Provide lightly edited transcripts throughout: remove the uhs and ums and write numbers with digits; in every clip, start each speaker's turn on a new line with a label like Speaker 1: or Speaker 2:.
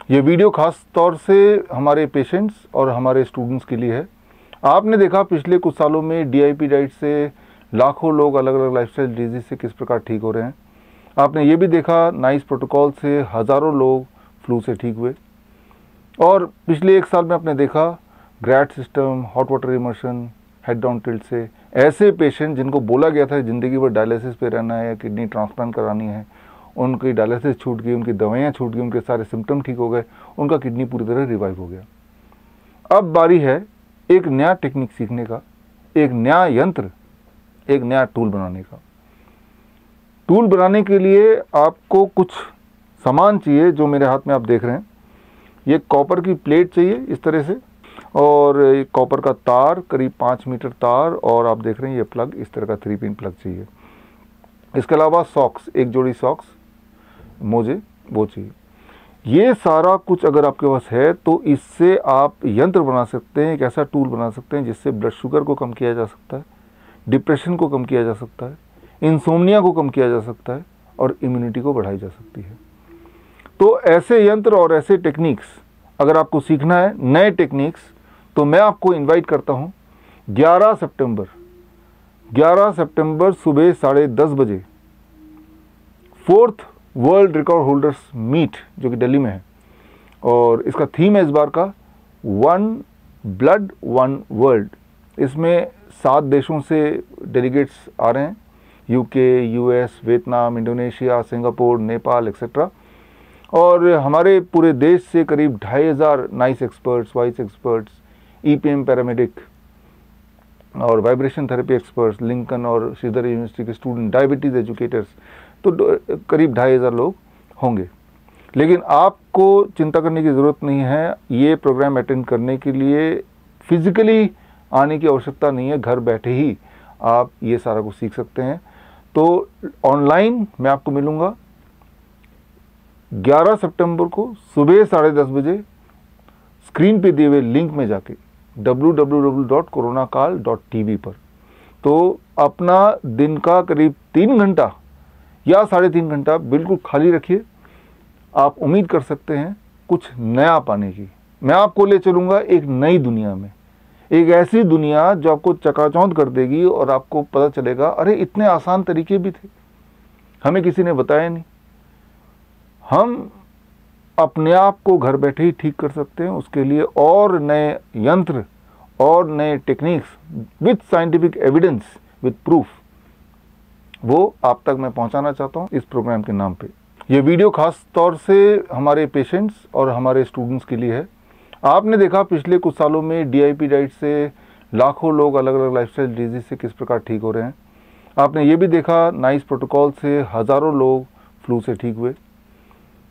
Speaker 1: ये वीडियो खास तौर से हमारे पेशेंट्स और हमारे स्टूडेंट्स के लिए है। आपने देखा पिछले कुछ सालों में DIP डाइट से लाखों लोग अलग अलग लाइफस्टाइल डिजीज से किस प्रकार ठीक हो रहे हैं। आपने ये भी देखा नाइस प्रोटोकॉल से हज़ारों लोग फ्लू से ठीक हुए। और पिछले एक साल में आपने देखा great system, hot water immersion, head down tilt से ऐसे पेशेंट जिनको बोला गया था ज़िंदगी भर डायलिसिस पे रहना है या किडनी ट्रांसप्लांट करानी है, उनकी डायलिसिस छूट गई, उनकी दवाइयाँ छूट गई, उनके सारे सिम्टम ठीक हो गए, उनका किडनी पूरी तरह रिवाइव हो गया। अब बारी है एक नया टेक्निक सीखने का, एक नया यंत्र, एक नया टूल बनाने का। टूल बनाने के लिए आपको कुछ सामान चाहिए जो मेरे हाथ में आप देख रहे हैं। ये कॉपर की प्लेट चाहिए इस तरह से, और एक कॉपर का तार करीब 5 मीटर तार, और आप देख रहे हैं ये प्लग इस तरह का 3 पिन प्लग चाहिए। इसके अलावा सॉक्स, एक जोड़ी सॉक्स, मोजे वो चाहिए। ये सारा कुछ अगर आपके पास है तो इससे आप यंत्र बना सकते हैं, एक ऐसा टूल बना सकते हैं जिससे ब्लड शुगर को कम किया जा सकता है, डिप्रेशन को कम किया जा सकता है, इंसोम्निया को कम किया जा सकता है, और इम्यूनिटी को बढ़ाई जा सकती है। तो ऐसे यंत्र और ऐसे टेक्निक्स अगर आपको सीखना है, नए टेक्निक्स, तो मैं आपको इनवाइट करता हूँ 11 सितंबर सुबह 10:30 बजे 4th world record holders meet जो कि दिल्ली में है। और इसका थीम है इस बार का 1 ब्लड 1 वर्ल्ड। इसमें 7 देशों से डेलीगेट्स आ रहे हैं, UK, US, Vietnam, Indonesia, Singapore, Nepal etcetera. और हमारे पूरे देश से करीब 2500 nice experts, vice experts, EPM paramedic और वाइब्रेशन थेरेपी एक्सपर्ट्स, लिंकन और श्रीधर यूनिवर्सिटी के स्टूडेंट, डायबिटीज़ एजुकेटर्स, तो करीब 2500 लोग होंगे। लेकिन आपको चिंता करने की ज़रूरत नहीं है। ये प्रोग्राम अटेंड करने के लिए फिज़िकली आने की आवश्यकता नहीं है, घर बैठे ही आप ये सारा कुछ सीख सकते हैं। तो ऑनलाइन मैं आपको मिलूँगा 11 सितंबर को सुबह 10:30 बजे। स्क्रीन पे दिए हुए लिंक में जाके www.coronakal.tv पर, तो अपना दिन का करीब 3 घंटा या 3.5 घंटा बिल्कुल खाली रखिए। आप उम्मीद कर सकते हैं कुछ नया पाने की। मैं आपको ले चलूँगा एक नई दुनिया में, एक ऐसी दुनिया जो आपको चकाचौंध कर देगी और आपको पता चलेगा अरे इतने आसान तरीके भी थे, हमें किसी ने बताया नहीं। हम अपने आप को घर बैठे ही ठीक कर सकते हैं। उसके लिए और नए यंत्र और नए techniques with scientific evidence, with proof, वो आप तक मैं पहुंचाना चाहता हूं इस प्रोग्राम के नाम पे। ये वीडियो खास तौर से हमारे पेशेंट्स और हमारे स्टूडेंट्स के लिए है। आपने देखा पिछले कुछ सालों में DIP डाइट से लाखों लोग अलग अलग लाइफस्टाइल डिजीज से किस प्रकार ठीक हो रहे हैं। आपने ये भी देखा नाइस प्रोटोकॉल से हज़ारों लोग फ्लू से ठीक हुए।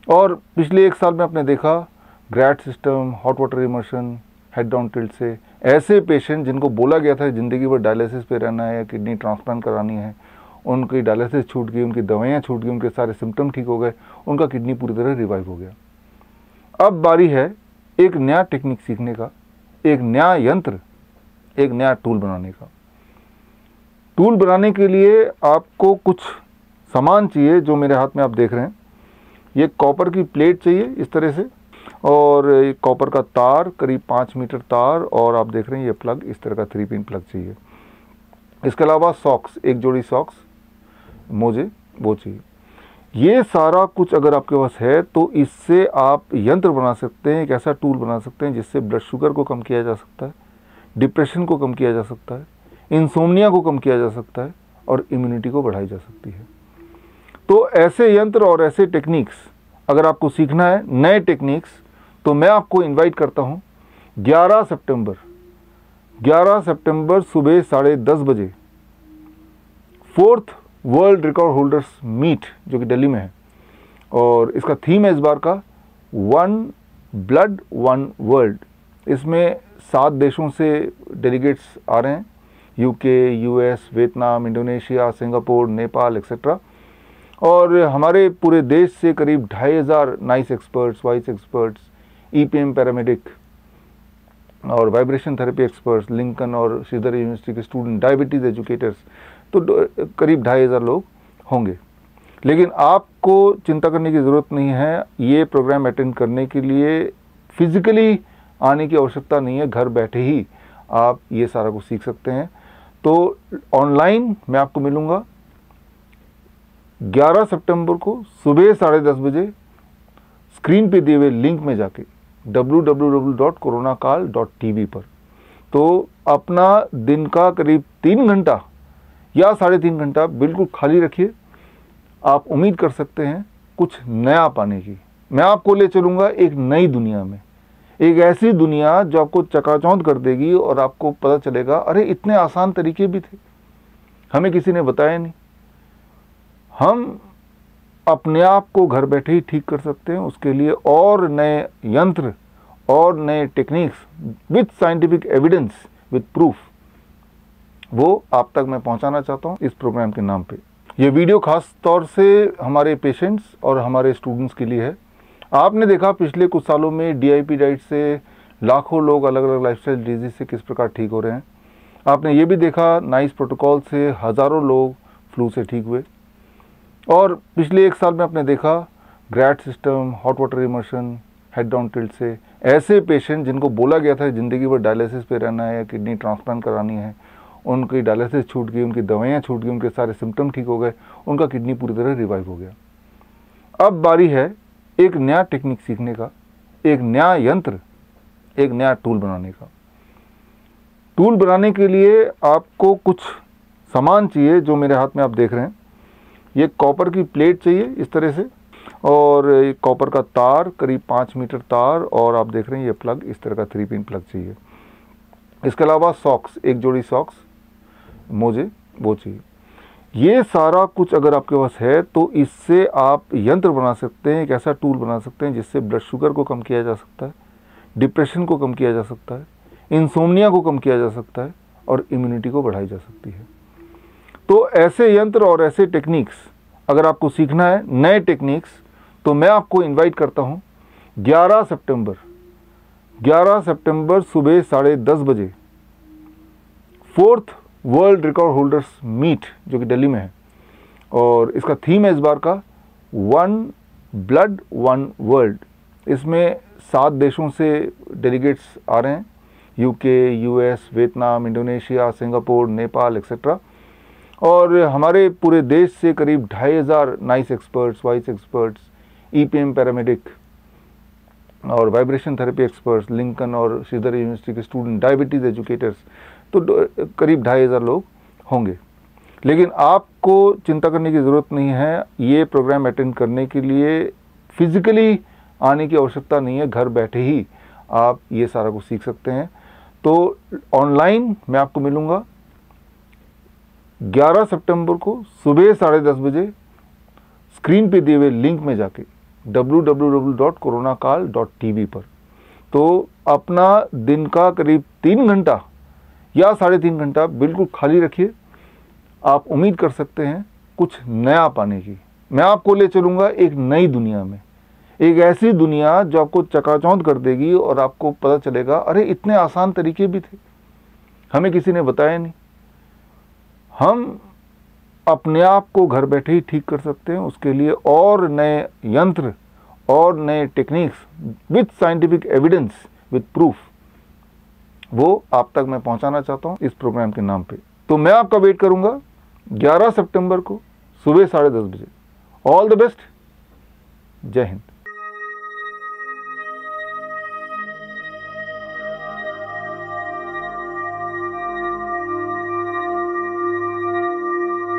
Speaker 1: और पिछले एक साल में आपने देखा great system, hot water immersion, head down tilt से ऐसे पेशेंट जिनको बोला गया था ज़िंदगी भर डायलिसिस पे रहना है या किडनी ट्रांसप्लांट करानी है, उनकी डायलिसिस छूट गई, उनकी दवाइयाँ छूट गई, उनके सारे सिम्टम ठीक हो गए, उनका किडनी पूरी तरह रिवाइव हो गया। अब बारी है एक नया टेक्निक सीखने का, एक नया यंत्र, एक नया टूल बनाने का। टूल बनाने के लिए आपको कुछ सामान चाहिए जो मेरे हाथ में आप देख रहे हैं। ये कॉपर की प्लेट चाहिए इस तरह से, और एक कॉपर का तार करीब 5 मीटर तार, और आप देख रहे हैं ये प्लग इस तरह का 3 पिन प्लग चाहिए। इसके अलावा सॉक्स, एक जोड़ी सॉक्स, मोजे वो चाहिए। ये सारा कुछ अगर आपके पास है तो इससे आप यंत्र बना सकते हैं, एक ऐसा टूल बना सकते हैं जिससे ब्लड शुगर को कम किया जा सकता है, डिप्रेशन को कम किया जा सकता है, इंसोम्निया को कम किया जा सकता है, और इम्यूनिटी को बढ़ाई जा सकती है। तो ऐसे यंत्र और ऐसे टेक्निक्स अगर आपको सीखना है, नए टेक्निक्स, तो मैं आपको इनवाइट करता हूँ 11 सितंबर सुबह 10:30 बजे 4th world record holders meet जो कि दिल्ली में है। और इसका थीम है इस बार का 1 ब्लड 1 वर्ल्ड। इसमें 7 देशों से डेलीगेट्स आ रहे हैं, UK, US, Vietnam, Indonesia, Singapore, Nepal etcetera. और हमारे पूरे देश से करीब 2500 nice experts, vice experts, EPM paramedic और वाइब्रेशन थेरेपी एक्सपर्ट्स, लिंकन और श्रीधर यूनिवर्सिटी के स्टूडेंट, डायबिटीज़ एजुकेटर्स, तो करीब 2500 लोग होंगे। लेकिन आप आपको चिंता करने की ज़रूरत नहीं है। ये प्रोग्राम अटेंड करने के लिए फिज़िकली आने की आवश्यकता नहीं है, घर बैठे ही आप ये सारा कुछ सीख सकते हैं। तो ऑनलाइन मैं आपको मिलूँगा 11 सितंबर को सुबह 10:30 बजे। स्क्रीन पे दिए हुए लिंक में जाके www.coronakal.tv पर तो अपना दिन का करीब 3 घंटा या 3.5 घंटा बिल्कुल खाली रखिए। आप उम्मीद कर सकते हैं कुछ नया पाने की। मैं आपको ले चलूँगा एक नई दुनिया में, एक ऐसी दुनिया जो आपको चकाचौंध कर देगी और आपको पता चलेगा अरे इतने आसान तरीके भी थे, हमें किसी ने बताया नहीं। हम अपने आप को घर बैठे ही ठीक कर सकते हैं। उसके लिए और नए यंत्र और नए techniques with scientific evidence, with proof, वो आप तक मैं पहुंचाना चाहता हूं इस प्रोग्राम के नाम पे। ये वीडियो खास तौर से हमारे पेशेंट्स और हमारे स्टूडेंट्स के लिए है। आपने देखा पिछले कुछ सालों में DIP डाइट से लाखों लोग अलग अलग लाइफस्टाइल डिजीज से किस प्रकार ठीक हो रहे हैं। आपने ये भी देखा नाइस प्रोटोकॉल से हज़ारों लोग फ्लू से ठीक हुए। और पिछले 1 साल में आपने देखा grad system, hot water immersion, head down tilt से ऐसे पेशेंट जिनको बोला गया था ज़िंदगी भर डायलिसिस पे रहना है या किडनी ट्रांसप्लांट करानी है, उनकी डायलिसिस छूट गई, उनकी दवाइयाँ छूट गई, उनके सारे सिम्टम ठीक हो गए, उनका किडनी पूरी तरह रिवाइव हो गया। अब बारी है एक नया टेक्निक सीखने का, एक नया यंत्र, एक नया टूल बनाने का। टूल बनाने के लिए आपको कुछ सामान चाहिए जो मेरे हाथ में आप देख रहे हैं। ये कॉपर की प्लेट चाहिए इस तरह से, और एक कॉपर का तार करीब 5 मीटर तार, और आप देख रहे हैं ये प्लग, इस तरह का 3 पिन प्लग चाहिए। इसके अलावा सॉक्स, एक जोड़ी सॉक्स, मोजे वो चाहिए। ये सारा कुछ अगर आपके पास है तो इससे आप यंत्र बना सकते हैं, एक ऐसा टूल बना सकते हैं जिससे ब्लड शुगर को कम किया जा सकता है, डिप्रेशन को कम किया जा सकता है, इंसोम्निया को कम किया जा सकता है, और इम्यूनिटी को बढ़ाई जा सकती है। तो ऐसे यंत्र और ऐसे टेक्निक्स अगर आपको सीखना है, नए टेक्निक्स, तो मैं आपको इनवाइट करता हूं 11 सितंबर सुबह 10:30 बजे 4th world record holders meet जो कि दिल्ली में है। और इसका थीम है इस बार का 1 ब्लड 1 वर्ल्ड। इसमें 7 देशों से डेलीगेट्स आ रहे हैं, UK, US, Vietnam, Indonesia, Singapore, Nepal etcetera. और हमारे पूरे देश से करीब 2500 nice experts, vice experts, EPM paramedic और वाइब्रेशन थेरेपी एक्सपर्ट्स, लिंकन और श्रीधर यूनिवर्सिटी के स्टूडेंट, डायबिटीज़ एजुकेटर्स, तो करीब 2500 लोग होंगे। लेकिन आपको चिंता करने की ज़रूरत नहीं है। ये प्रोग्राम अटेंड करने के लिए फिज़िकली आने की आवश्यकता नहीं है, घर बैठे ही आप ये सारा कुछ सीख सकते हैं। तो ऑनलाइन मैं आपको मिलूँगा 11 सितंबर को सुबह 10:30 बजे। स्क्रीन पे दिए हुए लिंक में जाके www.coronakal.tv पर तो अपना दिन का करीब 3 घंटा या 3.5 घंटा बिल्कुल खाली रखिए। आप उम्मीद कर सकते हैं कुछ नया पाने की। मैं आपको ले चलूँगा एक नई दुनिया में, एक ऐसी दुनिया जो आपको चकाचौंध कर देगी और आपको पता चलेगा अरे इतने आसान तरीके भी थे, हमें किसी ने बताया नहीं। हम अपने आप को घर बैठे ही ठीक कर सकते हैं। उसके लिए और नए यंत्र और नए techniques with scientific evidence, with proof, वो आप तक मैं पहुंचाना चाहता हूं इस प्रोग्राम के नाम पे। तो मैं आपका वेट करूंगा 11 सितंबर को सुबह 10:30 बजे। All the best. जय हिंद।